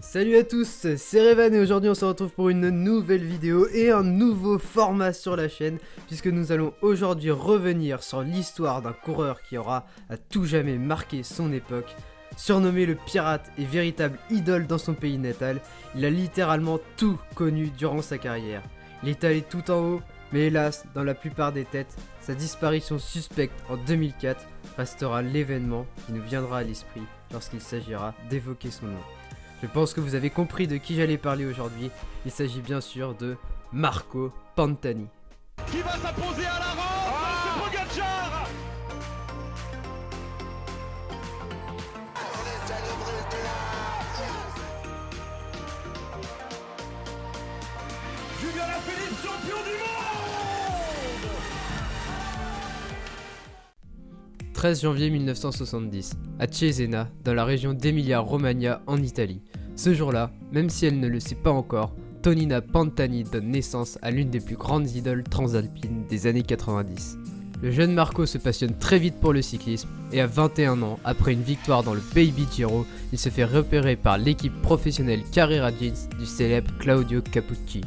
Salut à tous, c'est Revan et aujourd'hui on se retrouve pour une nouvelle vidéo et un nouveau format sur la chaîne puisque nous allons aujourd'hui revenir sur l'histoire d'un coureur qui aura à tout jamais marqué son époque. Surnommé le pirate et véritable idole dans son pays natal, il a littéralement tout connu durant sa carrière. Il est allé tout en haut, mais hélas, dans la plupart des têtes, sa disparition suspecte en 2004 restera l'événement qui nous viendra à l'esprit lorsqu'il s'agira d'évoquer son nom. Je pense que vous avez compris de qui j'allais parler aujourd'hui. Il s'agit bien sûr de Marco Pantani. Qui va s'imposer à la rampe, c'est Pogacar. Julien Alaphilippe, champion du monde. 13 janvier 1970, à Cesena, dans la région d'Emilia-Romagna en Italie. Ce jour-là, même si elle ne le sait pas encore, Tonina Pantani donne naissance à l'une des plus grandes idoles transalpines des années 90. Le jeune Marco se passionne très vite pour le cyclisme et à 21 ans, après une victoire dans le Baby Giro, il se fait repérer par l'équipe professionnelle Carrera Jeans du célèbre Claudio Capucci.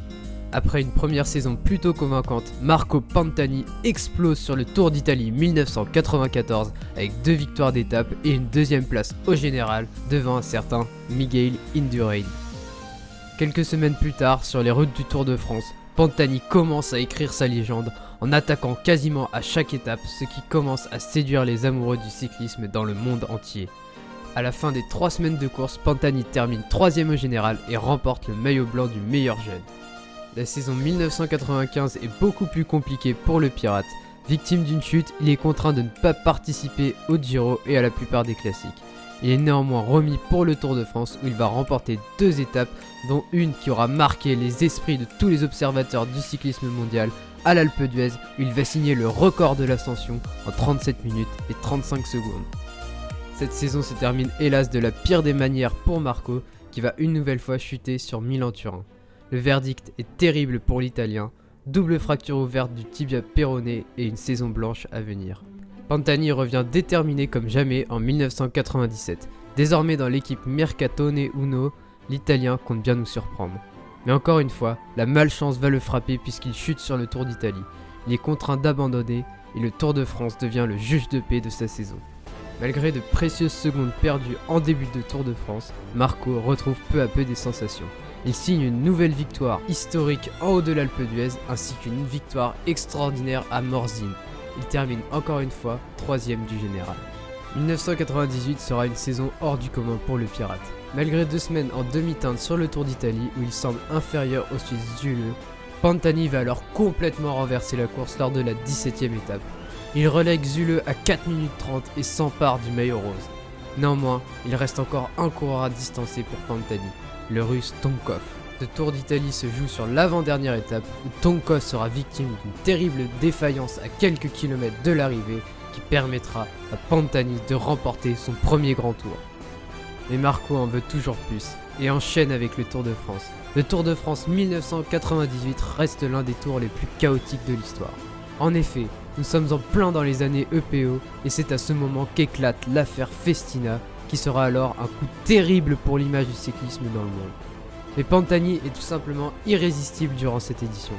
Après une première saison plutôt convaincante, Marco Pantani explose sur le Tour d'Italie 1994 avec 2 victoires d'étape et une deuxième place au général devant un certain Miguel Indurain. Quelques semaines plus tard, sur les routes du Tour de France, Pantani commence à écrire sa légende en attaquant quasiment à chaque étape, ce qui commence à séduire les amoureux du cyclisme dans le monde entier. À la fin des 3 semaines de course, Pantani termine 3ème au général et remporte le maillot blanc du meilleur jeune. La saison 1995 est beaucoup plus compliquée pour le pirate. Victime d'une chute, il est contraint de ne pas participer au Giro et à la plupart des classiques. Il est néanmoins remis pour le Tour de France où il va remporter 2 étapes, dont une qui aura marqué les esprits de tous les observateurs du cyclisme mondial, à l'Alpe d'Huez où il va signer le record de l'ascension en 37 minutes et 35 secondes. Cette saison se termine hélas de la pire des manières pour Marco, qui va une nouvelle fois chuter sur Milan-Turin. Le verdict est terrible pour l'Italien, double fracture ouverte du tibia péroné et une saison blanche à venir. Pantani revient déterminé comme jamais en 1997. Désormais dans l'équipe Mercatone Uno, l'Italien compte bien nous surprendre. Mais encore une fois, la malchance va le frapper puisqu'il chute sur le Tour d'Italie. Il est contraint d'abandonner et le Tour de France devient le juge de paix de sa saison. Malgré de précieuses secondes perdues en début de Tour de France, Marco retrouve peu à peu des sensations. Il signe une nouvelle victoire historique en haut de l'Alpe d'Huez ainsi qu'une victoire extraordinaire à Morzine. Il termine encore une fois 3ème du général. 1998 sera une saison hors du commun pour le pirate. Malgré 2 semaines en demi-teinte sur le Tour d'Italie où il semble inférieur au Suisse Zule, Pantani va alors complètement renverser la course lors de la 17ème étape. Il relègue Zule à 4 minutes 30 et s'empare du maillot rose. Néanmoins, il reste encore un coureur à distancer pour Pantani, le russe Tonkov. Le Tour d'Italie se joue sur l'avant-dernière étape où Tonkov sera victime d'une terrible défaillance à quelques kilomètres de l'arrivée qui permettra à Pantani de remporter son premier grand tour. Mais Marco en veut toujours plus et enchaîne avec le Tour de France. Le Tour de France 1998 reste l'un des tours les plus chaotiques de l'histoire. En effet, nous sommes en plein dans les années EPO et c'est à ce moment qu'éclate l'affaire Festina qui sera alors un coup terrible pour l'image du cyclisme dans le monde. Mais Pantani est tout simplement irrésistible durant cette édition.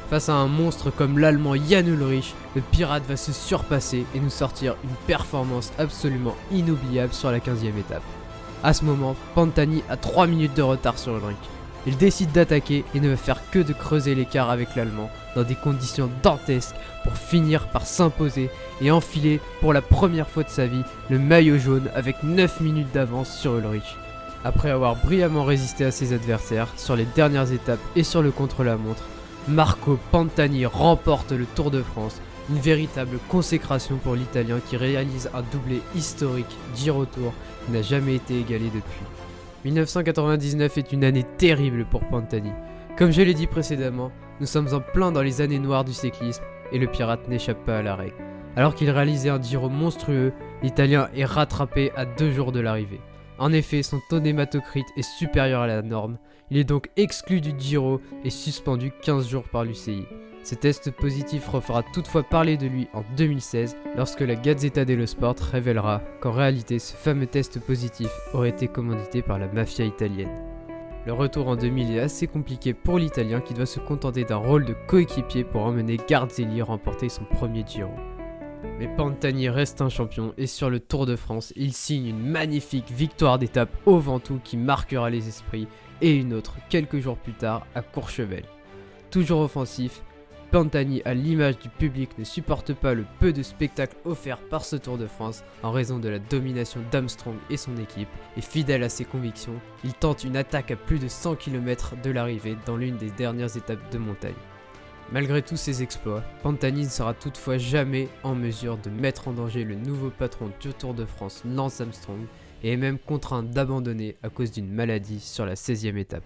Face à un monstre comme l'allemand Jan Ullrich, le pirate va se surpasser et nous sortir une performance absolument inoubliable sur la 15ème étape. À ce moment, Pantani a 3 minutes de retard sur Ullrich. Il décide d'attaquer et ne va faire que de creuser l'écart avec l'Allemand dans des conditions dantesques pour finir par s'imposer et enfiler pour la première fois de sa vie le maillot jaune avec 9 minutes d'avance sur Ullrich. Après avoir brillamment résisté à ses adversaires sur les dernières étapes et sur le contre-la-montre, Marco Pantani remporte le Tour de France, une véritable consécration pour l'Italien qui réalise un doublé historique Giro Tour qui n'a jamais été égalé depuis. 1999 est une année terrible pour Pantani. Comme je l'ai dit précédemment, nous sommes en plein dans les années noires du cyclisme et le pirate n'échappe pas à la règle. Alors qu'il réalisait un Giro monstrueux, l'Italien est rattrapé à 2 jours de l'arrivée. En effet, son taux d'hématocrite est supérieur à la norme, il est donc exclu du Giro et suspendu 15 jours par l'UCI. Ce test positif refera toutefois parler de lui en 2016 lorsque la Gazzetta dello Sport révélera qu'en réalité ce fameux test positif aurait été commandité par la mafia italienne. Le retour en 2000 est assez compliqué pour l'Italien qui doit se contenter d'un rôle de coéquipier pour emmener Garzelli remporter son premier Giro. Mais Pantani reste un champion et sur le Tour de France, il signe une magnifique victoire d'étape au Ventoux qui marquera les esprits et une autre quelques jours plus tard à Courchevel. Toujours offensif, Pantani à l'image du public ne supporte pas le peu de spectacle offert par ce Tour de France en raison de la domination d'Armstrong et son équipe et fidèle à ses convictions, il tente une attaque à plus de 100 km de l'arrivée dans l'une des dernières étapes de montagne. Malgré tous ses exploits, Pantani ne sera toutefois jamais en mesure de mettre en danger le nouveau patron du Tour de France, Lance Armstrong, et est même contraint d'abandonner à cause d'une maladie sur la 16e étape.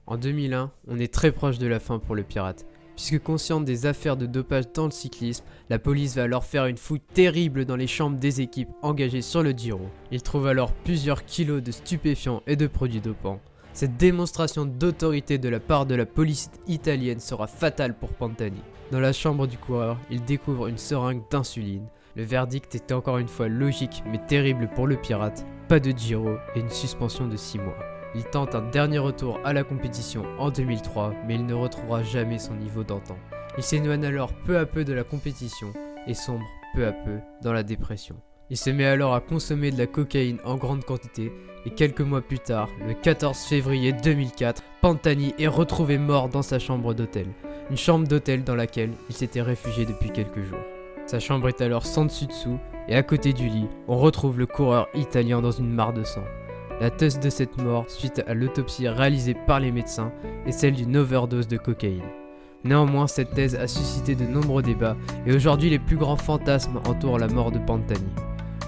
En 2001, on est très proche de la fin pour le pirate, puisque consciente des affaires de dopage dans le cyclisme, la police va alors faire une fouille terrible dans les chambres des équipes engagées sur le Giro. Il trouve alors plusieurs kilos de stupéfiants et de produits dopants. Cette démonstration d'autorité de la part de la police italienne sera fatale pour Pantani. Dans la chambre du coureur, il découvre une seringue d'insuline. Le verdict était encore une fois logique mais terrible pour le pirate. Pas de Giro et une suspension de 6 mois. Il tente un dernier retour à la compétition en 2003 mais il ne retrouvera jamais son niveau d'antan. Il s'éloigne alors peu à peu de la compétition et sombre peu à peu dans la dépression. Il se met alors à consommer de la cocaïne en grande quantité et quelques mois plus tard, le 14 février 2004, Pantani est retrouvé mort dans sa chambre d'hôtel. Une chambre d'hôtel dans laquelle il s'était réfugié depuis quelques jours. Sa chambre est alors sans dessus-dessous et à côté du lit, on retrouve le coureur italien dans une mare de sang. La thèse de cette mort, suite à l'autopsie réalisée par les médecins, est celle d'une overdose de cocaïne. Néanmoins, cette thèse a suscité de nombreux débats et aujourd'hui les plus grands fantasmes entourent la mort de Pantani.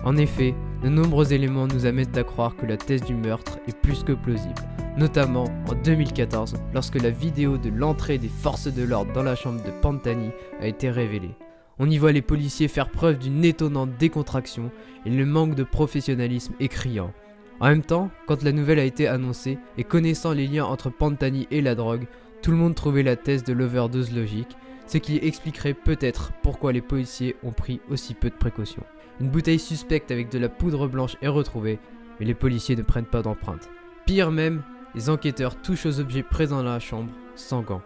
En effet, de nombreux éléments nous amènent à croire que la thèse du meurtre est plus que plausible, notamment en 2014 lorsque la vidéo de l'entrée des forces de l'ordre dans la chambre de Pantani a été révélée. On y voit les policiers faire preuve d'une étonnante décontraction et le manque de professionnalisme est criant. En même temps, quand la nouvelle a été annoncée et connaissant les liens entre Pantani et la drogue, tout le monde trouvait la thèse de l'overdose logique, ce qui expliquerait peut-être pourquoi les policiers ont pris aussi peu de précautions. Une bouteille suspecte avec de la poudre blanche est retrouvée, mais les policiers ne prennent pas d'empreinte. Pire même, les enquêteurs touchent aux objets présents dans la chambre, sans gants.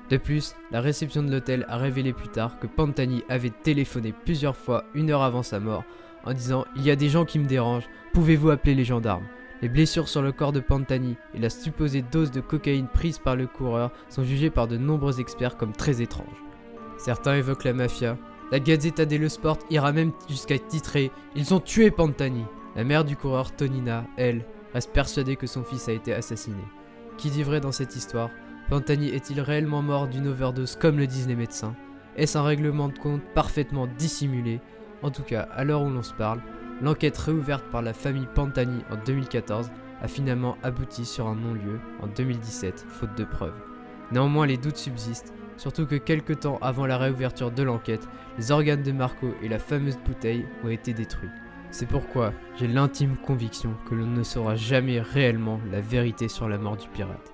De plus, la réception de l'hôtel a révélé plus tard que Pantani avait téléphoné plusieurs fois 1 heure avant sa mort, en disant « Il y a des gens qui me dérangent, pouvez-vous appeler les gendarmes ?» Les blessures sur le corps de Pantani et la supposée dose de cocaïne prise par le coureur sont jugées par de nombreux experts comme très étranges. Certains évoquent la mafia. La Gazzetta dello Sport ira même jusqu'à titrer « Ils ont tué Pantani ». La mère du coureur, Tonina, elle, reste persuadée que son fils a été assassiné. Qui dit vrai dans cette histoire? Pantani est-il réellement mort d'une overdose comme le disent les médecins? Est-ce un règlement de compte parfaitement dissimulé? En tout cas, à l'heure où l'on se parle, l'enquête réouverte par la famille Pantani en 2014 a finalement abouti sur un non-lieu en 2017, faute de preuves. Néanmoins, les doutes subsistent, surtout que quelques temps avant la réouverture de l'enquête, les organes de Marco et la fameuse bouteille ont été détruits. C'est pourquoi j'ai l'intime conviction que l'on ne saura jamais réellement la vérité sur la mort du pirate.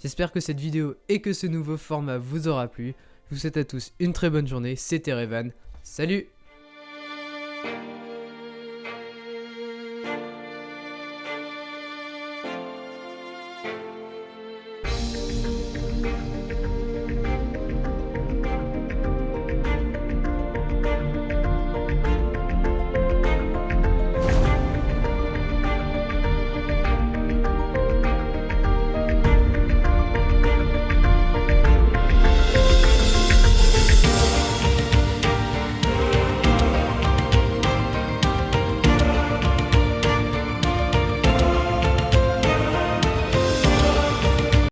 J'espère que cette vidéo et que ce nouveau format vous aura plu. Je vous souhaite à tous une très bonne journée, c'était Revan, salut!